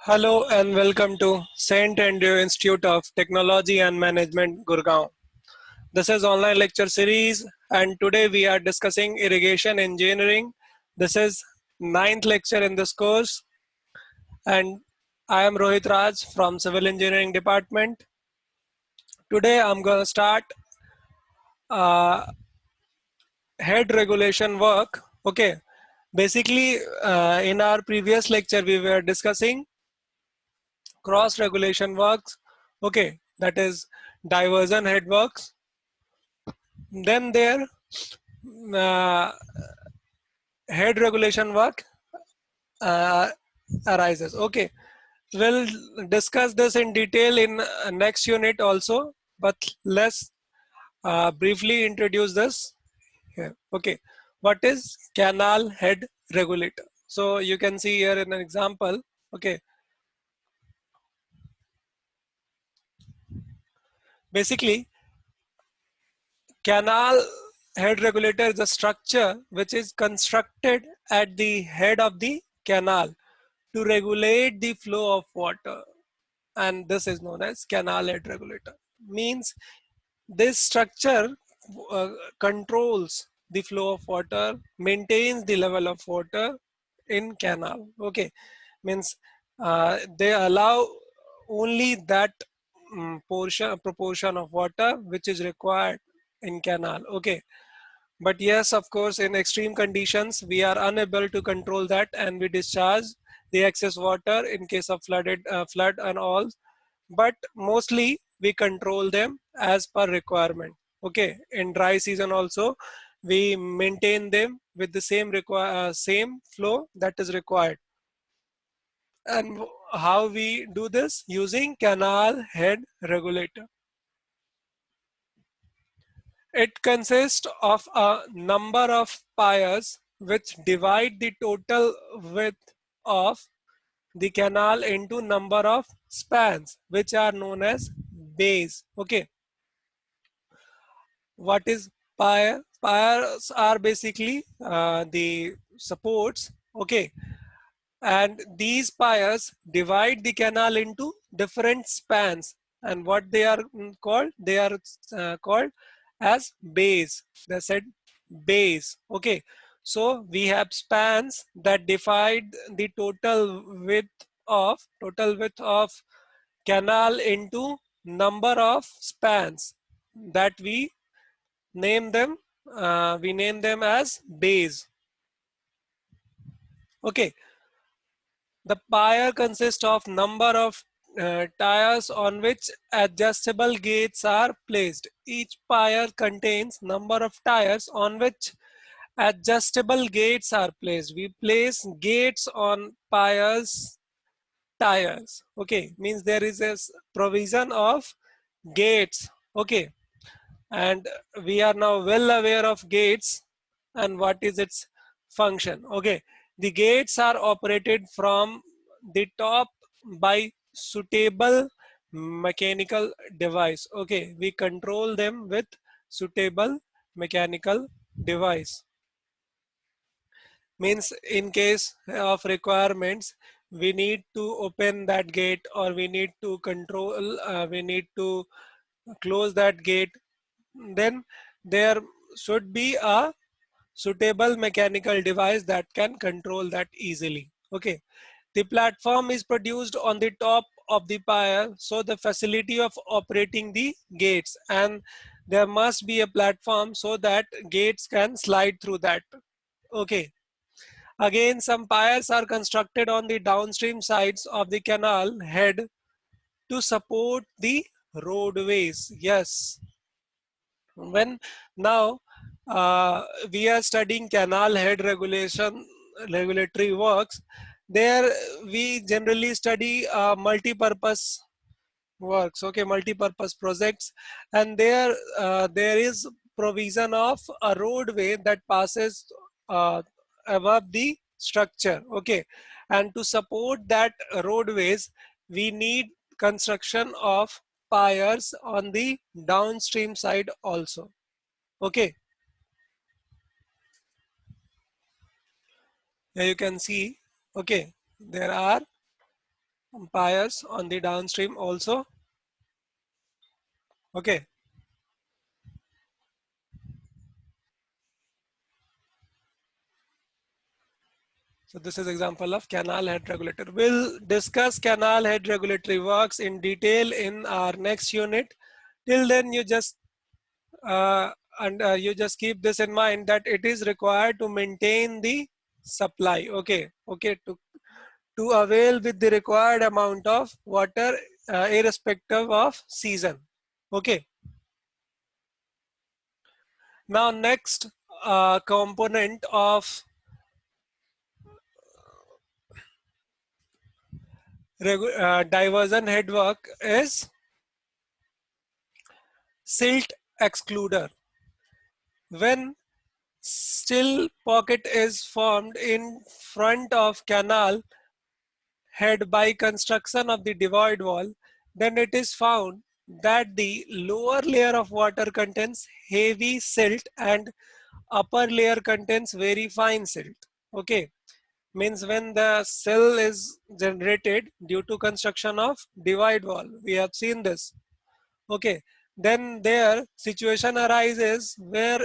Hello and welcome to Saint Andrew Institute of Technology and Management, Gurgaon. This is online lecture series and today we are discussing irrigation engineering. This is ninth lecture in this course and I am Rohit Raj from Civil Engineering Department. Today I'm going to start uh, head regulation work. Okay, basically in our previous lecture we were discussing cross regulation works. Okay, that is diversion head works. Then there uh, head regulation work uh, arises. Okay, we'll discuss this in detail in next unit also, but let's briefly introduce this here. Okay, what is canal head regulator? So you can see here in an example. Okay, basically canal head regulator is a structure which is constructed at the head of the canal to regulate the flow of water, and this is known as canal head regulator. Means this structure uh, controls the flow of water, maintains the level of water in canal. Okay, means they allow only that proportion of water which is required in canal. Okay, but yes, of course, in extreme conditions, we are unable to control that and we discharge the excess water in case of flood and all. But mostly we control them as per requirement. Okay, in dry season also, we maintain them with the same flow that is required. And how we do this? Using canal head regulator. It consists of a number of piers which divide the total width of the canal into number of spans which are known as bays. Okay, what is pier? Piers are basically the supports. Okay, and these piers divide the canal into different spans, and what they are called, they are called as bays. They said bays. Okay, so we have spans that divide the total width of canal into number of spans that we name them as bays. Okay, the pier consists of number of tires on which adjustable gates are placed. Each pier contains number of tires on which adjustable gates are placed. We place gates on piers tires. Okay, means there is a provision of gates. Okay, and we are now well aware of gates and what is its function. Okay, the gates are operated from the top by suitable mechanical device. Okay, we control them with suitable mechanical device. Means in case of requirements, we need to open that gate, or we need to we need to close that gate. Then there should be a suitable mechanical device that can control that easily. Okay, the platform is produced on the top of the pier, so the facility of operating the gates, and there must be a platform so that gates can slide through that. Okay, again, some piers are constructed on the downstream sides of the canal head to support the roadways. Yes, when now we are studying canal head regulatory works, there we generally study multi-purpose works. Okay, multi-purpose projects, and there is provision of a roadway that passes uh, above the structure. Okay, and to support that roadways we need construction of piers on the downstream side also. Okay, here you can see. Okay, there are umpires on the downstream also. Okay. So this is example of canal head regulator. We'll discuss canal head regulatory works in detail in our next unit. Till then, you just uh, you just keep this in mind that it is required to maintain the supply. Okay, okay, to avail with the required amount of water, irrespective of season. Okay. Now next component of diversion head work is silt excluder. When still pocket is formed in front of canal head by construction of the divide wall, then it is found that the lower layer of water contains heavy silt and upper layer contains very fine silt. Okay, means when the cell is generated due to construction of divide wall, we have seen this. Okay, then there situation arises where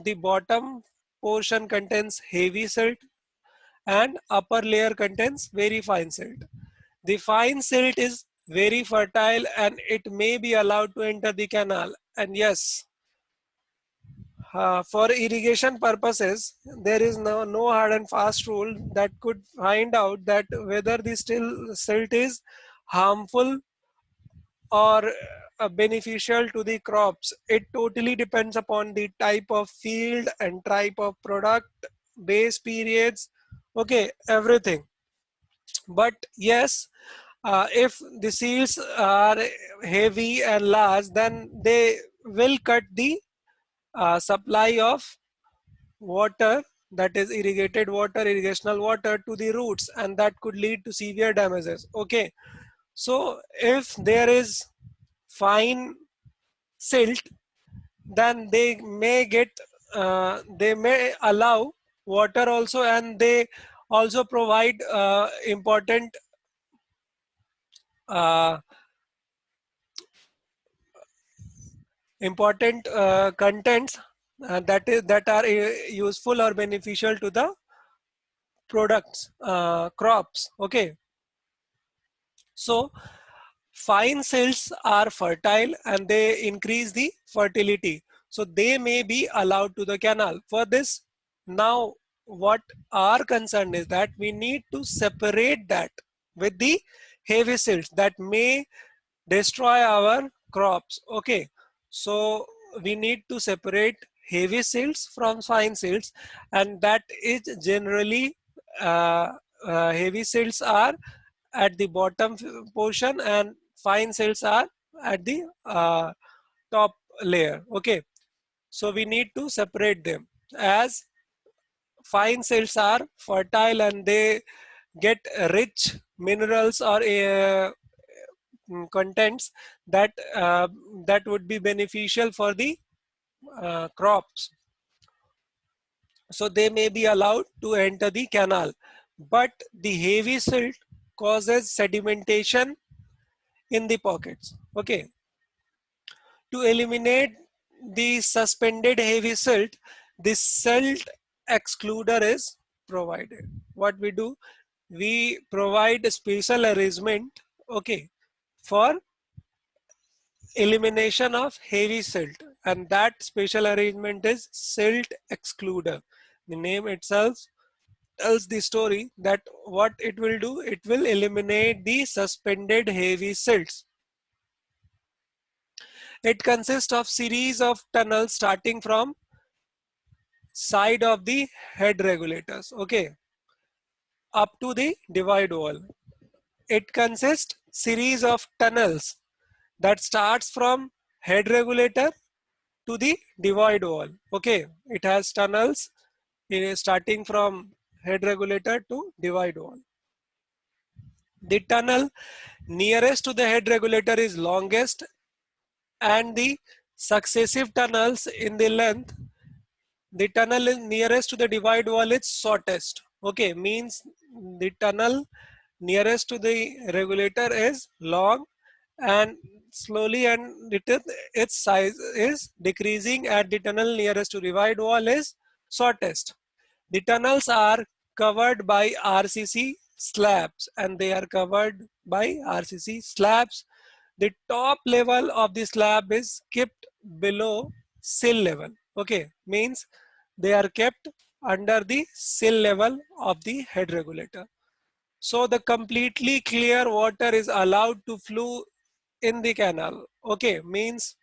the bottom portion contains heavy silt and upper layer contains very fine silt. The fine silt is very fertile and it may be allowed to enter the canal. And yes, for irrigation purposes, there is no hard and fast rule that could find out that whether the still silt is harmful or beneficial to the crops. It totally depends upon the type of field and type of product, base periods, okay, everything. But yes, if the seeds are heavy and large, then they will cut the supply of water, that is irrigated water, irrigational water to the roots, and that could lead to severe damages. Okay, so if there is fine silt, then they may allow water also, and they also provide uh, important contents that are useful or beneficial to the products, crops. Okay, so fine cells are fertile and they increase the fertility. So they may be allowed to the canal. For this, now what our concern is that we need to separate that with the heavy cells that may destroy our crops. Okay, so we need to separate heavy cells from fine cells, and that is generally uh, heavy cells are at the bottom portion and fine cells are at the top layer. Okay, so we need to separate them, as fine cells are fertile and they get rich minerals or contents that would be beneficial for the crops, so they may be allowed to enter the canal. But the heavy silt causes sedimentation in the pockets. Okay, to eliminate the suspended heavy silt, the silt excluder is provided. What we do, we provide a special arrangement, okay, for elimination of heavy silt, and that special arrangement is silt excluder. The name itself tells the story that what it will do, it will eliminate the suspended heavy silts. It consists of series of tunnels starting from side of the head regulators, okay, up to the divide wall. It consists series of tunnels that starts from head regulator to the divide wall. Okay, it has tunnels starting from head regulator to divide wall. The tunnel nearest to the head regulator is longest, and the successive tunnels in the length, the tunnel is nearest to the divide wall is shortest. Okay, means the tunnel nearest to the regulator is long, and slowly and its size is decreasing at the tunnel nearest to divide wall is shortest. The tunnels are covered by RCC slabs, and they are covered by RCC slabs. The top level of the slab is kept below sill level. Okay, means they are kept under the sill level of the head regulator. So the completely clear water is allowed to flow in the canal. Okay, means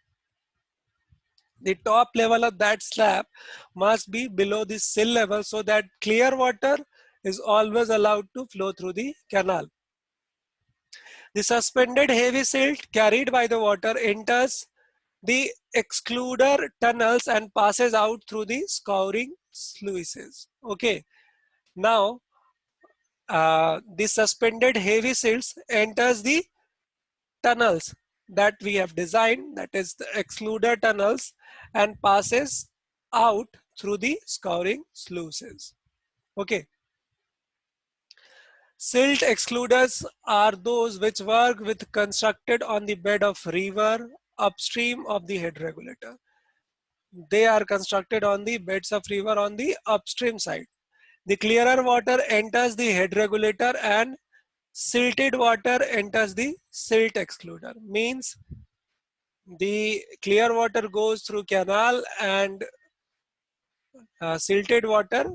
the top level of that slab must be below the sill level so that clear water is always allowed to flow through the canal. The suspended heavy silt carried by the water enters the excluder tunnels and passes out through the scouring sluices. Okay, now the suspended heavy silts enters the tunnels that we have designed, that is the excluder tunnels, and passes out through the scouring sluices. Okay, silt excluders are those which work with constructed on the bed of river upstream of the head regulator. They are constructed on the beds of river on the upstream side. The clearer water enters the head regulator and silted water enters the silt excluder. Means the clear water goes through canal, and silted water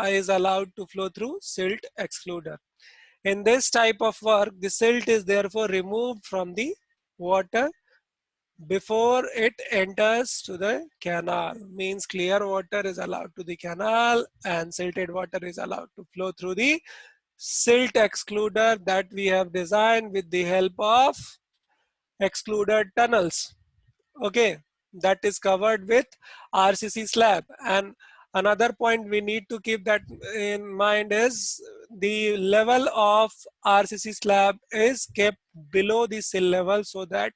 is allowed to flow through silt excluder. In this type of work, the silt is therefore removed from the water before it enters to the canal. Means clear water is allowed to the canal and silted water is allowed to flow through the silt excluder that we have designed with the help of excluded tunnels. Okay, that is covered with RCC slab. And another point we need to keep that in mind is the level of RCC slab is kept below the sill level so that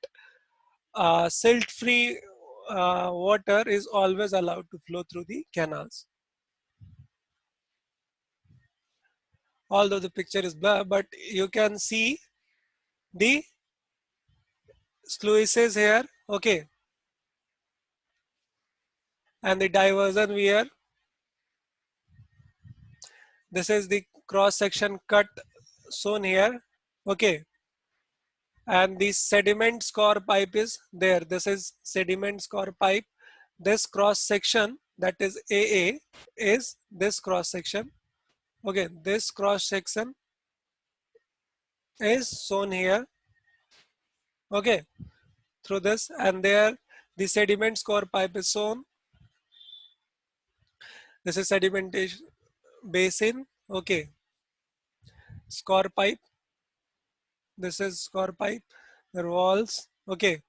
silt free water is always allowed to flow through the canals. Although the picture is blur, but you can see the sluices here. Okay, and the diversion here. This is the cross section cut shown here. Okay, and the sediment score pipe is there. This is sediment score pipe. This cross section, that is AA, is this cross section. Okay, this cross section is shown here. Okay, through this, and there the sediment score pipe is shown. This is sedimentation basin. Okay, score pipe. This is score pipe. The walls. Okay,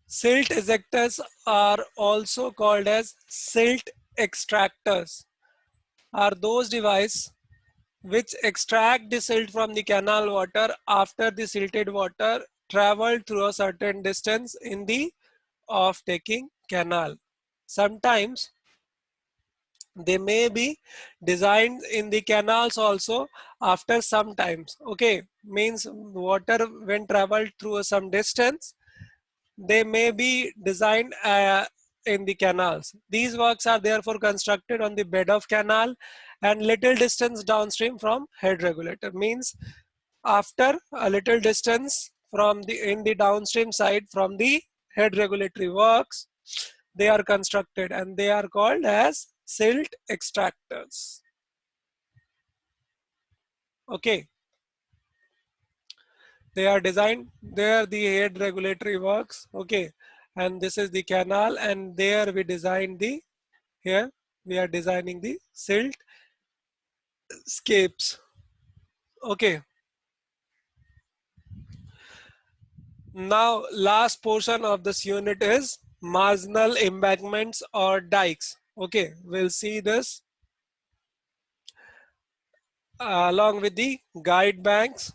silt ejectors are also called as silt extractors. Are those devices which extract the silt from the canal water after the silted water traveled through a certain distance in the off-taking canal. Sometimes they may be designed in the canals also after some times. Okay, means water when traveled through some distance, they may be designed in the canals. These works are therefore constructed on the bed of canal and little distance downstream from head regulator. Means after a little distance from the in the downstream side from the head regulatory works, they are constructed and they are called as silt extractors. Okay, they are designed there the head regulatory works. Okay, and this is the canal, and there we design the here we are designing the silt scapes. Okay, now last portion of this unit is marginal embankments or dikes. Okay, we'll see this along with the guide banks.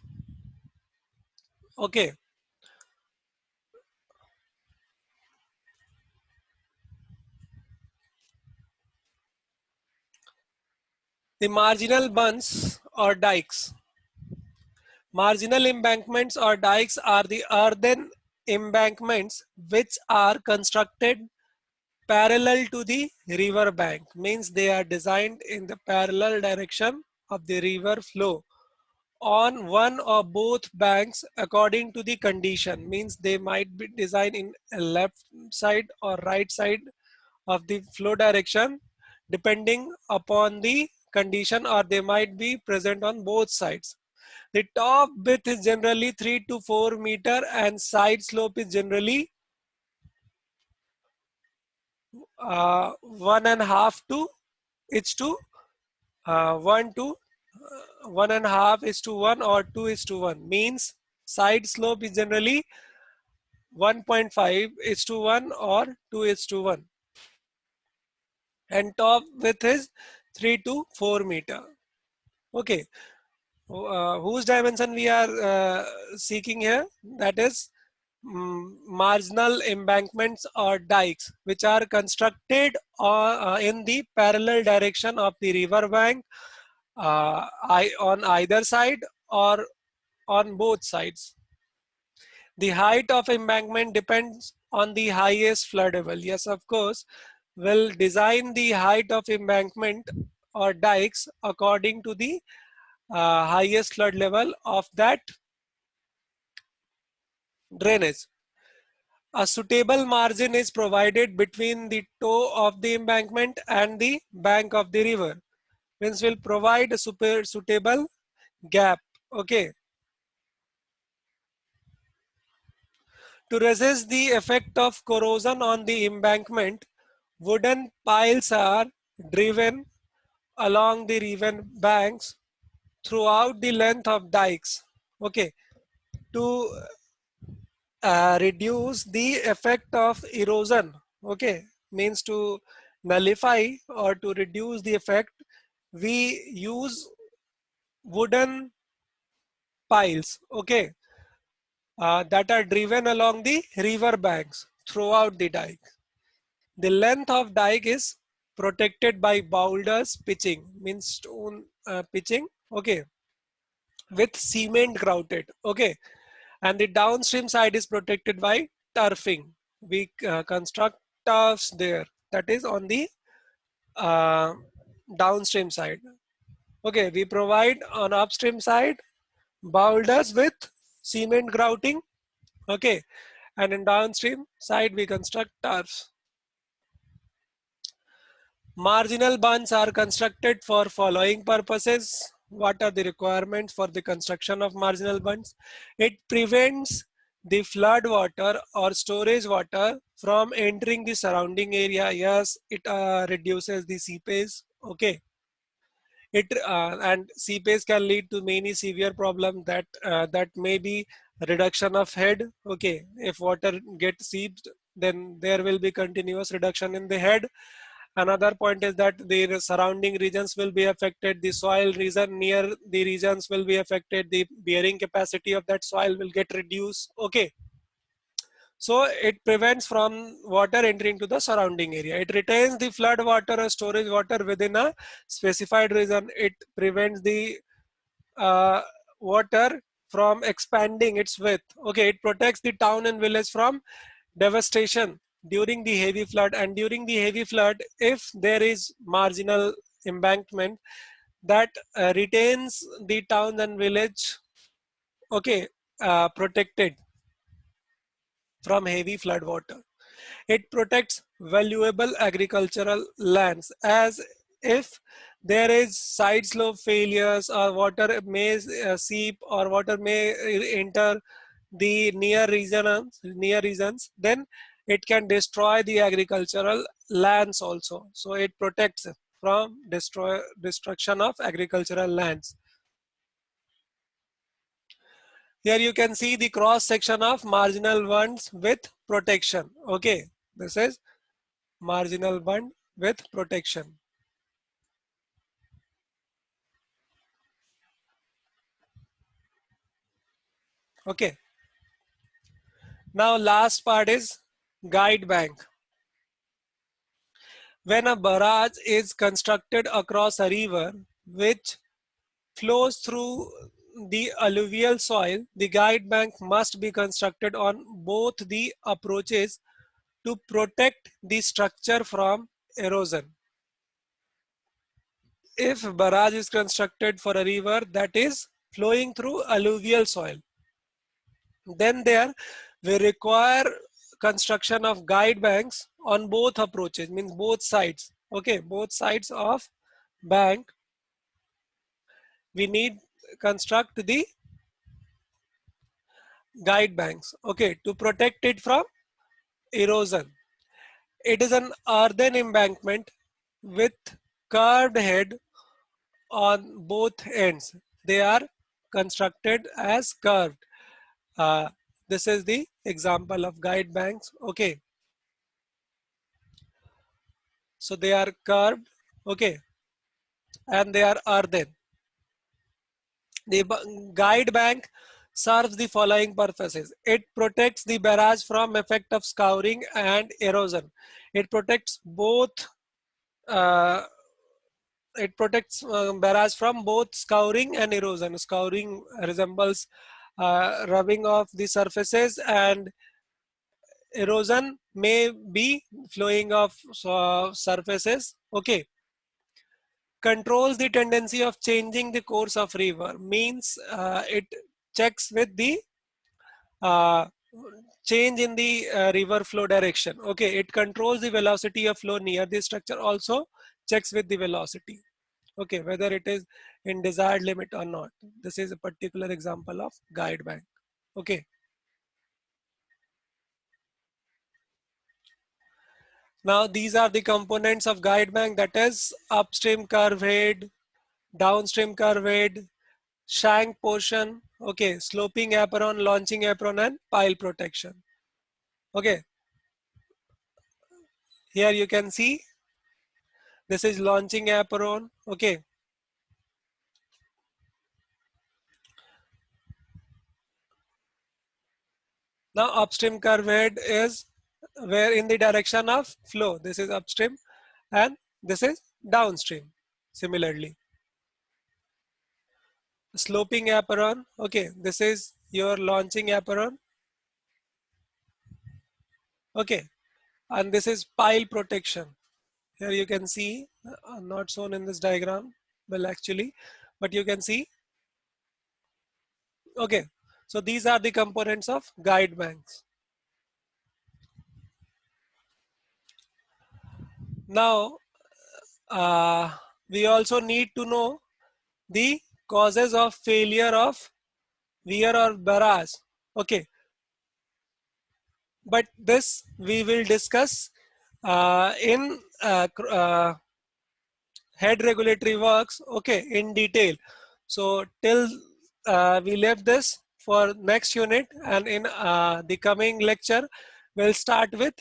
Okay, The marginal bunds or dikes. Marginal embankments or dikes are the earthen embankments which are constructed parallel to the river bank. Means they are designed in the parallel direction of the river flow on one or both banks according to the condition. Means they might be designed in a left side or right side of the flow direction depending upon the condition, or they might be present on both sides. The top width is generally 3 to 4 meter and side slope is generally 1.5 to it's to 1 to 1.5 is to 1 or 2 is to 1. Means side slope is generally 1.5 is to 1 or 2 is to 1, and top width is 3 to 4 meter. Okay, whose dimension we are seeking here? That is marginal embankments or dikes which are constructed in the parallel direction of the river bank, on either side or on both sides. The height of embankment depends on the highest flood level. Yes, of course, we'll design the height of embankment or dikes according to the highest flood level of that drainage. A suitable margin is provided between the toe of the embankment and the bank of the river. Means will provide a suitable gap. Okay. To resist the effect of corrosion on the embankment, wooden piles are driven along the river banks throughout the length of dikes. Okay. To reduce the effect of erosion. Okay, means to nullify or to reduce the effect, we use wooden piles, okay, that are driven along the river banks throughout the dike. The length of dike is protected by boulders pitching, means stone pitching, okay, with cement grouted, okay, and the downstream side is protected by turfing. We construct turfs there, that is on the uh, downstream side. Okay, we provide on upstream side boulders with cement grouting, okay, and in downstream side we construct turfs. Marginal bunds are constructed for following purposes. What are the requirements for the construction of marginal bunds? It prevents the flood water or storage water from entering the surrounding area. Yes, it reduces the seepage. Okay, it and seepage can lead to many severe problems that may be reduction of head. Okay, if water gets seeped, then there will be continuous reduction in the head. Another point is that the surrounding regions will be affected, the soil region near the regions will be affected, the bearing capacity of that soil will get reduced. Okay, so it prevents from water entering to the surrounding area. It retains the flood water or storage water within a specified region. It prevents the uh, water from expanding its width. Okay, it protects the town and village from devastation during the heavy flood. And during the heavy flood, if there is marginal embankment that retains the town and village, okay, protected from heavy flood water. It protects valuable agricultural lands, as if there is side slope failures or water may seep or water may enter the near regions, then it can destroy the agricultural lands also. So it protects from destruction of agricultural lands. Here you can see the cross section of marginal bunds with protection. Okay, this is marginal bund with protection. Okay, now last part is guide bank. When a barrage is constructed across a river, which flows through the alluvial soil, the guide bank must be constructed on both the approaches to protect the structure from erosion. If barrage is constructed for a river that is flowing through alluvial soil, then there we require construction of guide banks on both approaches, means both sides. Okay, both sides of bank we need construct the guide banks, okay, to protect it from erosion. It is an earthen embankment with curved head on both ends. They are constructed as curved. Uh, this is the example of guide banks. Okay, so they are curved. Okay, and they are earthen. The guide bank serves the following purposes. It protects the barrage from effect of scouring and erosion. It protects both uh, barrage from both scouring and erosion. Scouring resembles rubbing off the surfaces, and erosion may be flowing of surfaces. Okay, controls the tendency of changing the course of river, means it checks with the uh, change in the river flow direction. Okay, it controls the velocity of flow near the structure, also checks with the velocity. Okay, whether it is in desired limit or not. This is a particular example of guide bank. Okay, now these are the components of guide bank, that is upstream curve head, downstream curve head, shank portion, okay, sloping apron, launching apron, and pile protection. Okay, here you can see this is launching apron. Okay, now upstream curve head is where in the direction of flow. This is upstream and this is downstream. Similarly, sloping apron. Okay, this is your launching apron. Okay, and this is pile protection. Here you can see, not shown in this diagram, well actually, but you can see. Okay, so these are the components of guide banks. Now, we also need to know the causes of failure of weir or barrage. Okay, but this we will discuss in head regulatory works, okay, in detail. So till we left this for next unit, and in the coming lecture we'll start with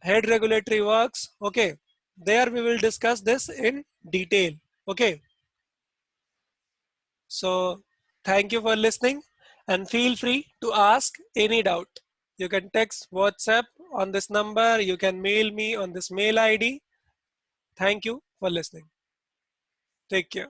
head regulatory works. Okay, there we will discuss this in detail. Okay, so thank you for listening, and feel free to ask any doubt. You can text WhatsApp on this number, you can mail me on this mail ID. Thank you for listening. Take care.